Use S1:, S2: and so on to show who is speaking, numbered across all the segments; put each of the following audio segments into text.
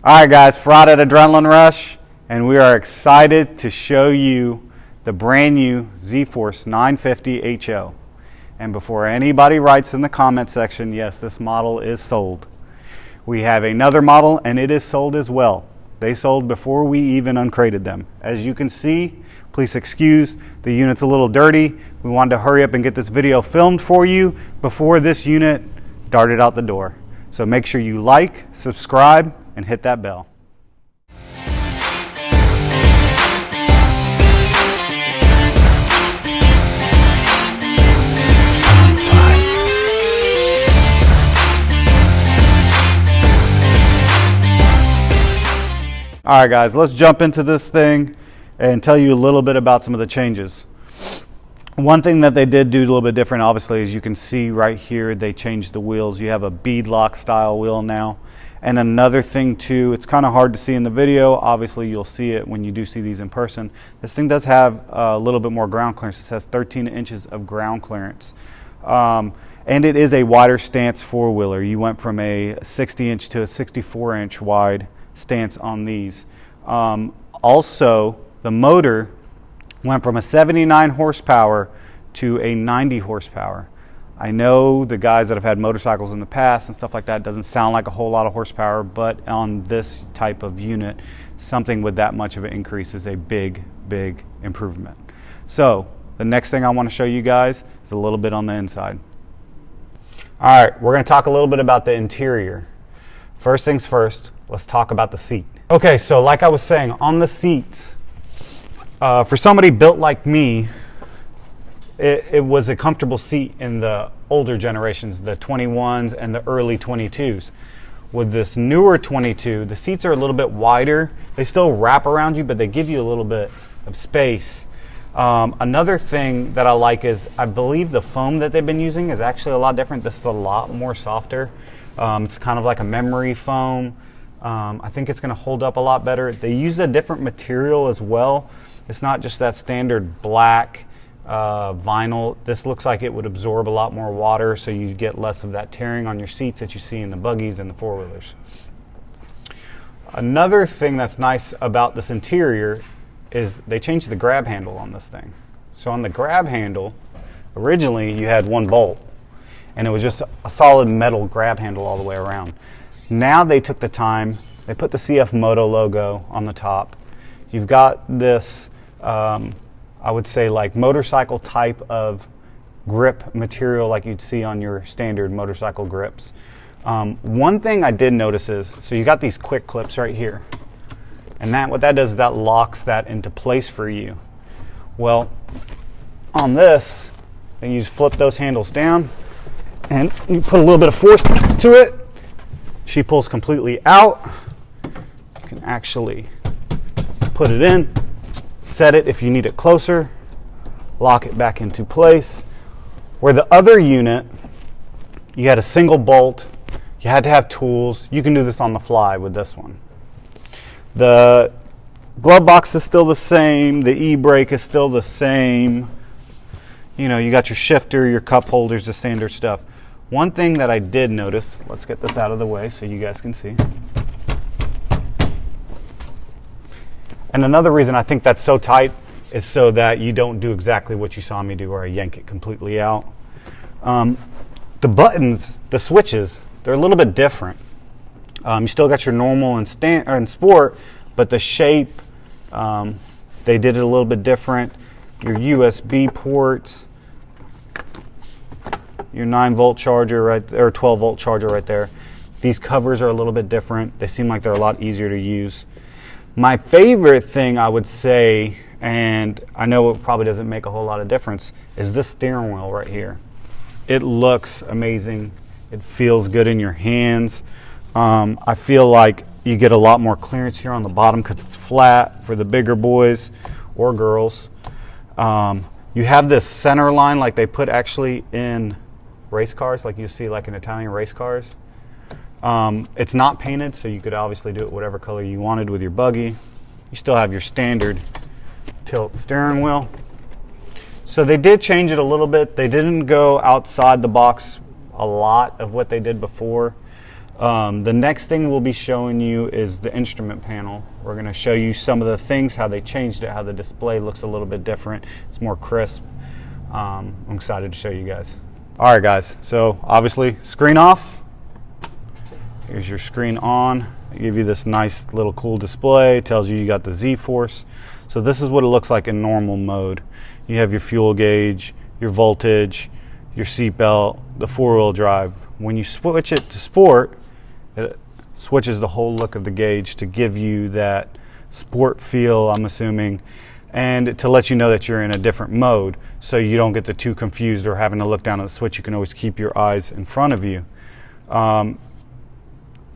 S1: Alright guys, Friday at Adrenaline Rush, and we are excited to show you the brand new Zforcw950HO. And before anybody writes in the comment section, yes, this model is sold. We have another model and it is sold as well. They sold before we even uncrated them. As you can see, please excuse, the unit's a little dirty. We wanted to hurry up and get this video filmed for you before this unit darted out the door. So make sure you like, subscribe, and hit that bell. Alright guys, let's jump into this thing and tell you a little bit about some of the changes. One thing that they did do a little bit different, obviously, as you can see right here, they changed the wheels. You have a beadlock style wheel now. And another thing too, it's kind of hard to see in the video. Obviously, you'll see it when you do see these in person. This thing does have a little bit more ground clearance. It has 13 inches of ground clearance. And it is a wider stance four-wheeler. You went from a 60-inch to a 64-inch wide stance on these. Also, the motor went from a 79 horsepower to a 90 horsepower. I know the guys that have had motorcycles in the past and stuff like that, doesn't sound like a whole lot of horsepower, but on this type of unit, something with that much of an increase is a big, big improvement. So the next thing I want to show you guys is a little bit on the inside. All right, we're going to talk a little bit about the interior. First things first, let's talk about the seat. Okay, so like I was saying, on the seats, for somebody built like me, it was a comfortable seat in the older generations, the 21s and the early 22s. With this newer 22, the seats are a little bit wider. They still wrap around you, but they give you a little bit of space. Another thing that I like is, I believe the foam that they've been using is actually a lot different. This is a lot more softer. It's kind of like a memory foam. I think it's going to hold up a lot better. They used a different material as well. It's not just that standard black vinyl. This looks like it would absorb a lot more water, so you get less of that tearing on your seats that you see in the buggies and the four-wheelers. Another thing that's nice about this interior is they changed the grab handle on this thing. So on the grab handle, originally you had one bolt, and it was just a solid metal grab handle all the way around. Now they took the time, they put the CFMOTO logo on the top. You've got this I would say like motorcycle type of grip material like you'd see on your standard motorcycle grips. One thing I did notice is, so you got these quick clips right here, and what that does is that locks that into place for you. Well, on this, you just flip those handles down and you put a little bit of force to it. She pulls completely out. You can actually put it in, set it if you need it closer, lock it back into place. Where the other unit, you had a single bolt, you had to have tools. You can do this on the fly with this one. The glove box is still the same, the e-brake is still the same. You know, you got your shifter, your cup holders, the standard stuff. One thing that I did notice, let's get this out of the way so you guys can see. And another reason I think that's so tight is so that you don't do exactly what you saw me do, where I yank it completely out. The buttons, the switches, they're a little bit different. You still got your normal and sport, but the shape, they did it a little bit different. Your USB ports, your 9-volt charger right there, or 12-volt charger right there. These covers are a little bit different. They seem like they're a lot easier to use. My favorite thing I would say, and I know it probably doesn't make a whole lot of difference, is this steering wheel right here. It looks amazing. It feels good in your hands. I feel like you get a lot more clearance here on the bottom because it's flat for the bigger boys or girls. You have this center line like they put actually in race cars, like you see like in Italian race cars. It's not painted, so you could obviously do it whatever color you wanted with your buggy. You still have your standard tilt steering wheel. So they did change it a little bit. They didn't go outside the box a lot of what they did before. The next thing we'll be showing you is the instrument panel. We're going to show you some of the things, how they changed it, how the display looks a little bit different. It's more crisp. I'm excited to show you guys. All right, guys. So obviously, screen off. Here's your screen on. They give you this nice little cool display. It tells you got the Z-Force. So this is what it looks like in normal mode. You have your fuel gauge, your voltage, your seat belt, the four-wheel drive. When you switch it to sport, it switches the whole look of the gauge to give you that sport feel, I'm assuming, and to let you know that you're in a different mode so you don't get the too confused or having to look down at the switch. You can always keep your eyes in front of you.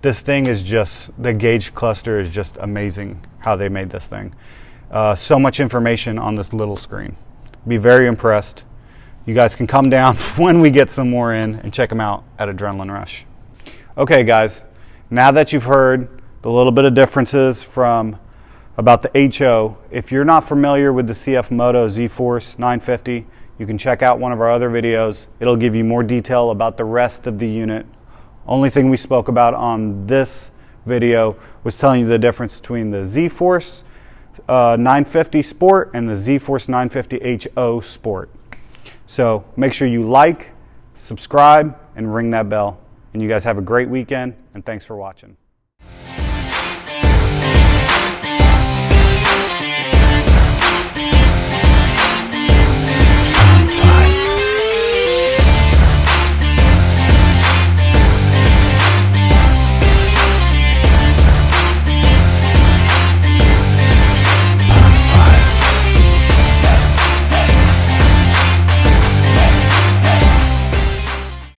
S1: This thing is just, the gauge cluster is just amazing how they made this thing. So much information on this little screen. Be very impressed. You guys can come down when we get some more in and check them out at Adrenaline Rush. Okay, guys. Now that you've heard the little bit of differences from about the HO, if you're not familiar with the CFMOTO Z FORCE 950, you can check out one of our other videos. It'll give you more detail about the rest of the unit. Only thing we spoke about on this video was telling you the difference between the Zforcw 950 Sport and the Zforcw 950HO Sport. So make sure you like, subscribe, and ring that bell. And you guys have a great weekend, and thanks for watching.